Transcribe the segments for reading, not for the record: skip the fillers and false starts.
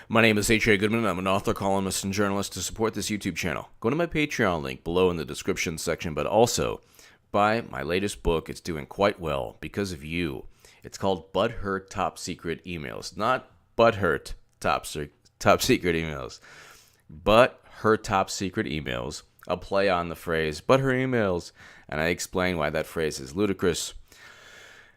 My name is H.A. Goodman. I'm an author, columnist, and journalist. To support this YouTube channel, go to my Patreon link below in the description section, but also buy my latest book. It's doing quite well because of you. It's called Butthurt Top Secret Emails. Not Butthurt Top Secret Emails, but Her Top Secret Emails. A play on the phrase, but her emails, and I explain why that phrase is ludicrous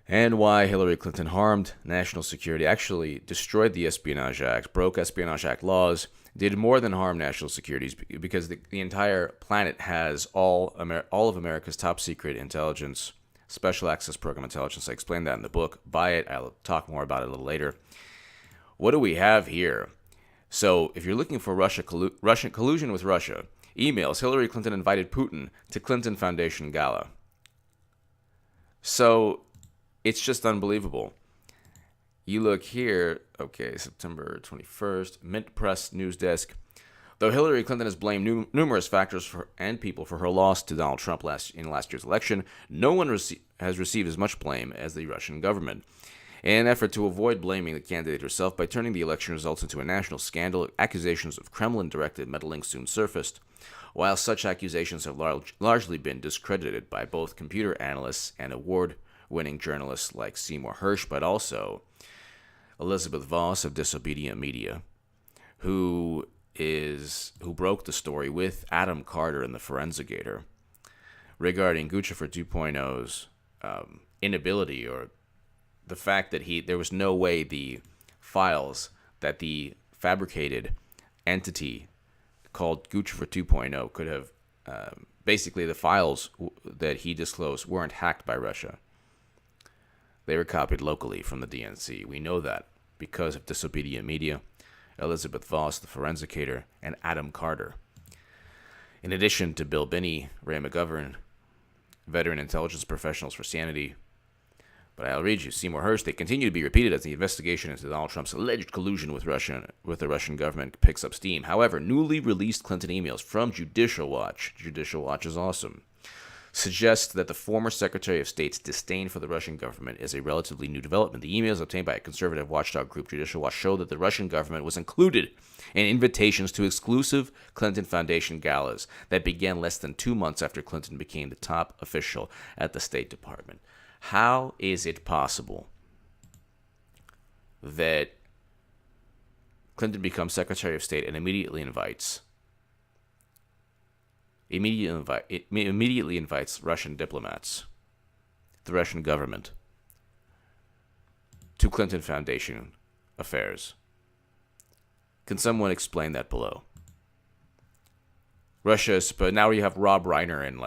and why Hillary Clinton harmed national security, actually destroyed the Espionage Act, broke Espionage Act laws, did more than harm national security, because the entire planet has all of America's top secret intelligence, special access program intelligence. I explained that in the book. Buy it. I'll talk more about it a little later. What do we have here? So if you're looking for Russian collusion with Russia, emails, Hillary Clinton invited Putin to Clinton Foundation Gala. So it's just unbelievable. You look here, okay, September 21st, Mint Press News Desk. Though Hillary Clinton has blamed numerous factors and people for her loss to Donald Trump in last year's election, no one has received as much blame as the Russian government. In an effort to avoid blaming the candidate herself by turning the election results into a national scandal, accusations of Kremlin-directed meddling soon surfaced. While such accusations have largely been discredited by both computer analysts and award-winning journalists like Seymour Hersh, but also Elizabeth Voss of Disobedient Media, who broke the story with Adam Carter and the Forensicator regarding Guccifer 2.0's inability, or the fact that there was no way the files that the fabricated entity called Guccifer 2.0 could have, basically the files that he disclosed weren't hacked by Russia. They were copied locally from the DNC. We know that because of Disobedient Media, Elizabeth Voss, the Forensicator, and Adam Carter. In addition to Bill Binney, Ray McGovern, veteran intelligence professionals for sanity. But I'll read you. Seymour Hersh, they continue to be repeated as the investigation into Donald Trump's alleged collusion with the Russian government picks up steam. However, newly released Clinton emails from Judicial Watch is awesome, suggest that the former Secretary of State's disdain for the Russian government is a relatively new development. The emails obtained by a conservative watchdog group, Judicial Watch, show that the Russian government was included in invitations to exclusive Clinton Foundation galas that began less than 2 months after Clinton became the top official at the State Department. How is it possible that Clinton becomes Secretary of State and immediately invites Russian diplomats, the Russian government, to Clinton Foundation affairs? Can someone explain that below? But now you have Rob Reiner and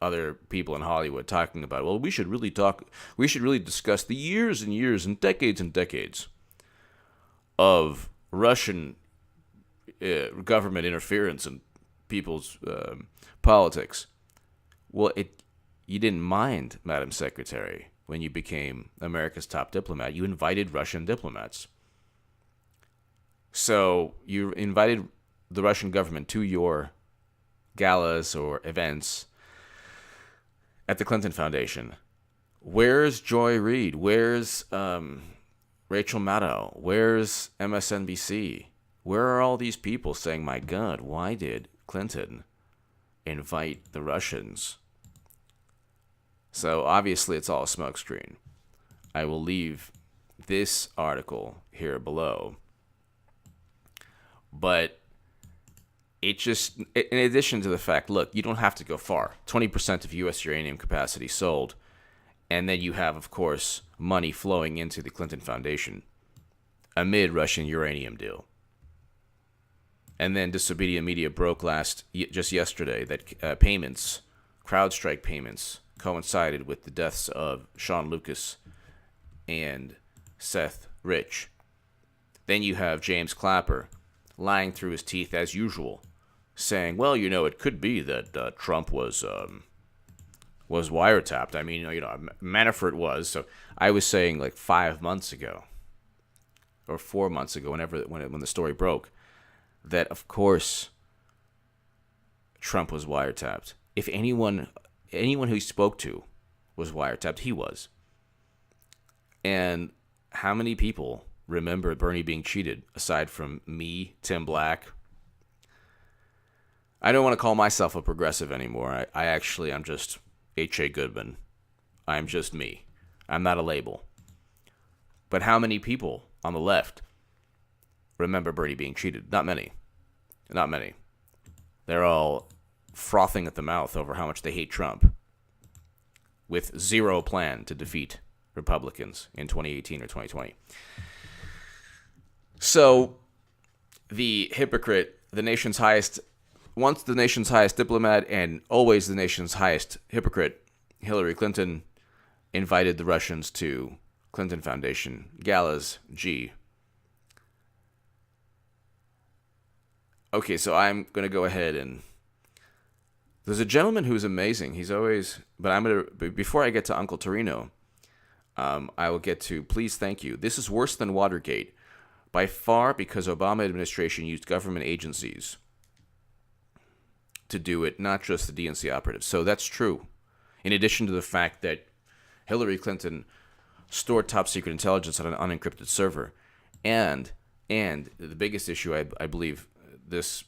other people in Hollywood talking about, well, we should really discuss the years and years and decades of Russian government interference in people's politics. Well, you didn't mind, Madam Secretary, when you became America's top diplomat. You invited Russian diplomats. So you invited the Russian government to your galas or events at the Clinton Foundation. Where's Joy Reid? Where's Rachel Maddow? Where's MSNBC? Where are all these people saying, my God, why did Clinton invite the Russians? So obviously it's all a smokescreen. I will leave this article here below. But it just, in addition to the fact, look, you don't have to go far. 20% of U.S. uranium capacity sold. And then you have, of course, money flowing into the Clinton Foundation amid Russian uranium deal. And then Disobedient Media broke just yesterday that CrowdStrike payments, coincided with the deaths of Sean Lucas and Seth Rich. Then you have James Clapper lying through his teeth as usual, saying, well, it could be that Trump was wiretapped. I mean, Manafort was. So I was saying 5 months ago or 4 months ago, when the story broke, that of course Trump was wiretapped. If anyone who he spoke to was wiretapped, he was. And how many people remember Bernie being cheated, aside from me, Tim Black. I don't want to call myself a progressive anymore. I'm just H.A. Goodman. I'm just me. I'm not a label. But how many people on the left remember Bernie being cheated? Not many. Not many. They're all frothing at the mouth over how much they hate Trump, with zero plan to defeat Republicans in 2018 or 2020. So, the hypocrite, once the nation's highest diplomat and always the nation's highest hypocrite, Hillary Clinton, invited the Russians to Clinton Foundation, Galas, G. Okay, so I'm going to go ahead and... There's a gentleman who's amazing. He's always... But before I get to Uncle Torino, I will get to Please Thank You. This is worse than Watergate, by far, because Obama administration used government agencies to do it, not just the DNC operatives. So that's true. In addition to the fact that Hillary Clinton stored top secret intelligence on an unencrypted server, and the biggest issue, I believe, this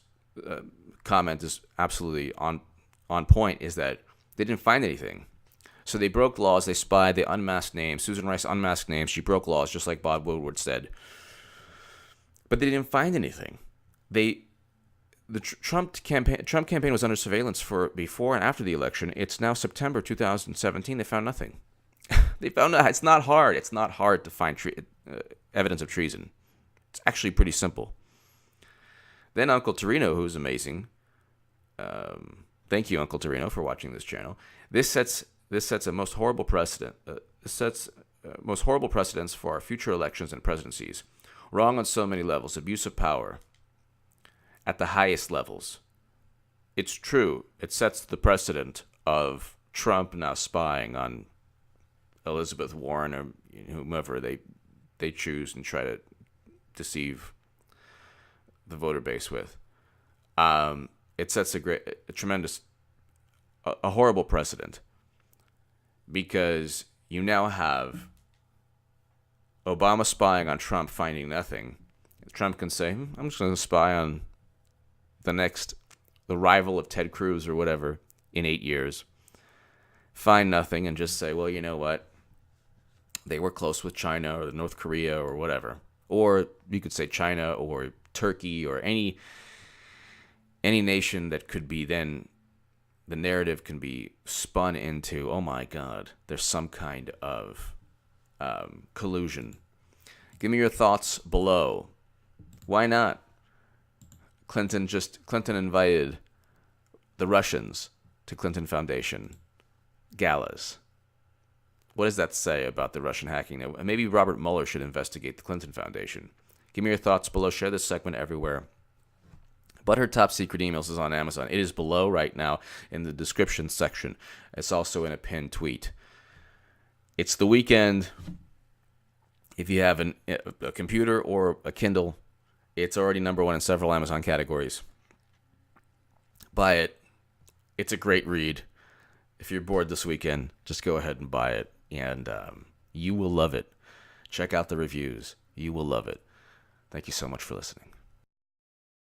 comment is absolutely on point, is that they didn't find anything. So they broke laws, they spied, they unmasked names. Susan Rice unmasked names. She broke laws, just like Bob Woodward said. But they didn't find anything. The Trump campaign was under surveillance for before and after the election. It's now September 2017. They found nothing. They found out it's not hard. It's not hard to find evidence of treason. It's actually pretty simple. Then Uncle Torino, who's amazing. Thank you, Uncle Torino, for watching this channel. This sets a most horrible precedent. Most horrible precedents for our future elections and presidencies. Wrong on so many levels. Abuse of power at the highest levels. It's true. It sets the precedent of Trump now spying on Elizabeth Warren or whomever they choose and try to deceive the voter base with. It sets a tremendous, a horrible precedent, because you now have Obama spying on Trump, finding nothing. Trump can say, I'm just going to spy on the rival of Ted Cruz or whatever in 8 years, find nothing, and just say, well, you know what? They were close with China or North Korea or whatever. Or you could say China or Turkey or any nation that could be then, the narrative can be spun into, oh my God, there's some kind of collusion. Give me your thoughts below. Why not? Clinton invited the Russians to Clinton Foundation, Galas. What does that say about the Russian hacking? Maybe Robert Mueller should investigate the Clinton Foundation. Give me your thoughts below. Share this segment everywhere. But her top secret emails is on Amazon. It is below right now in the description section. It's also in a pinned tweet. It's the weekend. If you have a computer or a Kindle, it's already #1 in several Amazon categories. Buy it. It's a great read. If you're bored this weekend, just go ahead and buy it, and you will love it. Check out the reviews. You will love it. Thank you so much for listening.